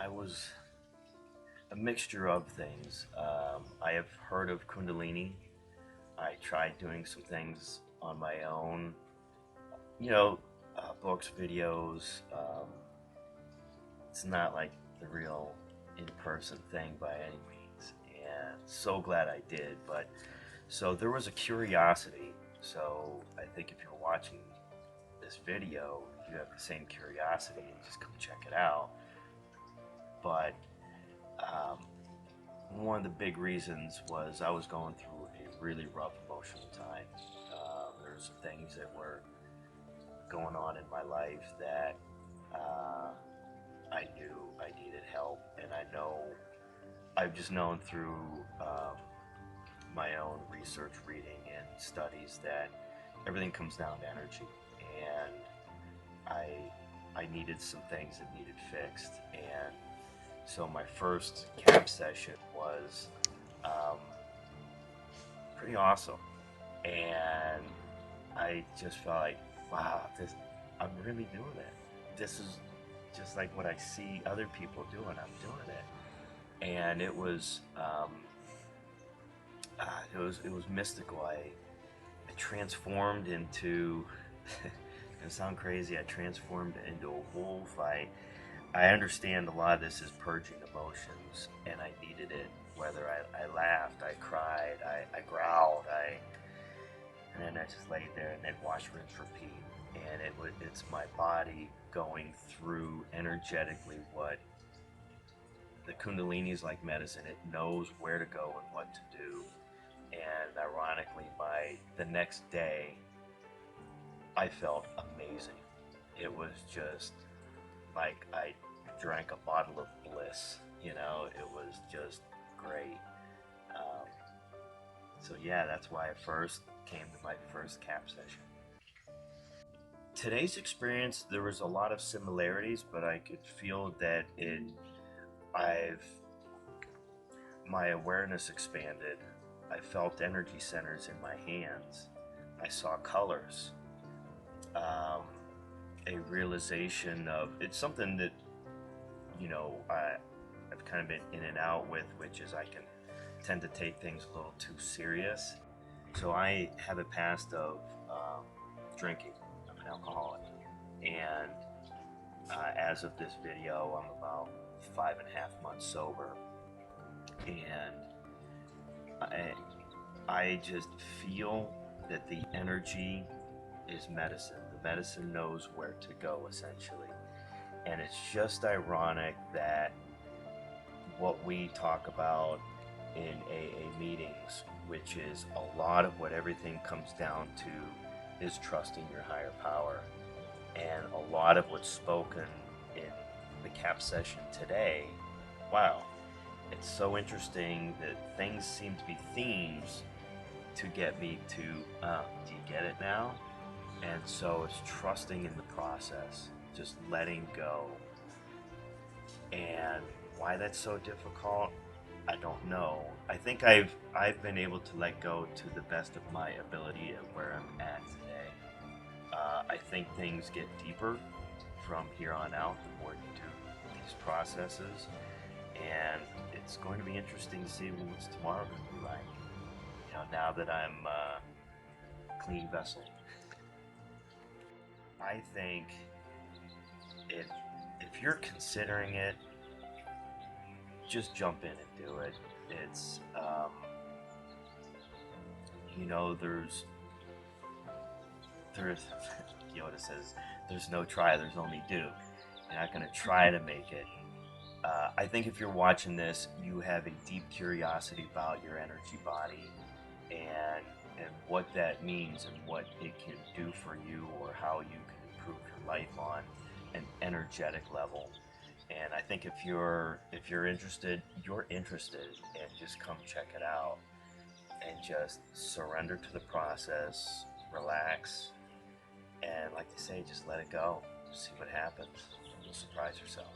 I was a mixture of things. I have heard of Kundalini. I tried doing some things on my own, you know, books, videos. It's not like the real in-person thing by any means, and so glad I did. But so there was a curiosity. So I think if you're watching this video, you have the same curiosity and just come check it out. But um, one of the big reasons was I was going through a really rough emotional time. There's some things that were going on in my life that I knew I needed help, and I've just known through my own research, reading, and studies that everything comes down to energy, and I needed some things that needed fixed, and so my first camp session was um, pretty awesome, and I just felt like, wow, I'm really doing it. This is just like what I see other people doing. I'm doing it, and it was mystical. I transformed into. It's gonna sound crazy. I transformed into a wolf. I understand a lot of this is purging emotions, and I needed it. Whether I laughed, I cried, I growled, and then I just laid there and then wash, rinse, repeat. And it's my body going through energetically what the Kundalini is like medicine. It knows where to go and what to do. And ironically, by the next day, I felt amazing. It was just like I drank a bottle of bliss. It was just great. Um, so yeah, that's why I first came to my first cap session. Today's experience, there was a lot of similarities, but I could feel that I've, my awareness expanded. I felt energy centers in my hands. I saw colors. Um, a realization of, it's something that, I've kind of been in and out with, which is I can tend to take things a little too serious. So I have a past of drinking. I'm an alcoholic, and as of this video, I'm about 5.5 months sober, and I just feel that the energy is medicine. The medicine knows where to go, essentially, and it's just ironic that what we talk about in AA meetings, which is a lot of what everything comes down to, is trusting your higher power. And a lot of what's spoken in the CAP session today, wow, it's so interesting that things seem to be themes to get me to, do you get it now? And so it's trusting in the process, just letting go. And why that's so difficult, I don't know. I think I've been able to let go to the best of my ability at where I'm at today. I think things get deeper from here on out the more you do these processes, and it's going to be interesting to see what's tomorrow going to be like. Now that I'm a clean vessel, I think if you're considering it, just jump in and do it. It's there's Yoda says there's no try, there's only do. You're not going to try to make it. I think if you're watching this, you have a deep curiosity about your energy body and what that means and what it can do for you, or how you can improve your life on an energetic level. And I think if you're interested, you're interested, and just come check it out and just surrender to the process, relax, and like they say, just let it go. See what happens. You'll surprise yourself.